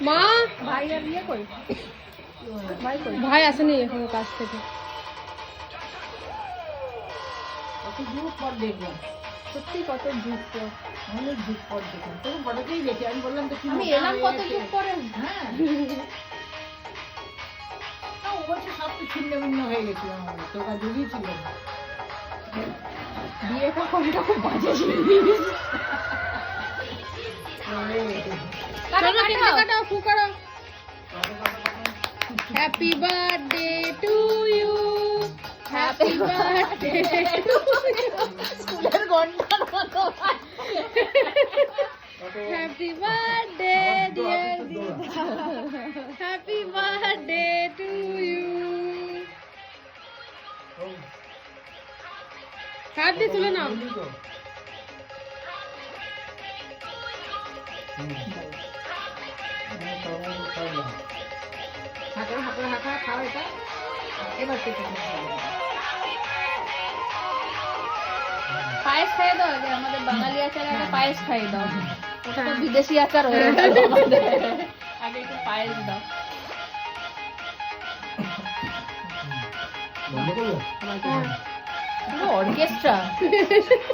মা ভাই আর বিয়ে কই? ভাই কই? ভাই আসেনি এখনো কাজ থেকে। কত যুগ পর দেখলাম, সত্যি কত যুগ পর। অনেক যুগ পর দেখলাম। তোর ফটোতেই দেখি, আমি বললাম তো কি আমি মোটা এলাম হয়ে কত গেছে। যুগ পরে। হ্যাঁ না, ও বলছে সব তো ছিন্ন ভিন্ন হয়ে গেছিল আমাদের, তোরা যুগই ছিল না। বিয়েটা কোনটা খুব বাজে জিনিস। চলো কেক কাটাও, ফু করো। Happy birthday to you, happy birthday to you, স্কুলের ঘন্টার মতো। হ্যাপি বার্থডে ডিয়ার দিদা, happy birthday to you. Cut দিয়ে তুলে নাও। হাঁটা হাঁটা হাঁটা খাও এটা, এবার কেটে পায়েস খাইয়ে দাও আগে, আমাদের বাঙালি আচার আগে পায়েস খাইয়ে দাও। ওটা তো বিদেশি আচার হয়ে গেল আমাদের। আগে একটু পায়েস দাও। পুরো অর্কেস্ট্রা।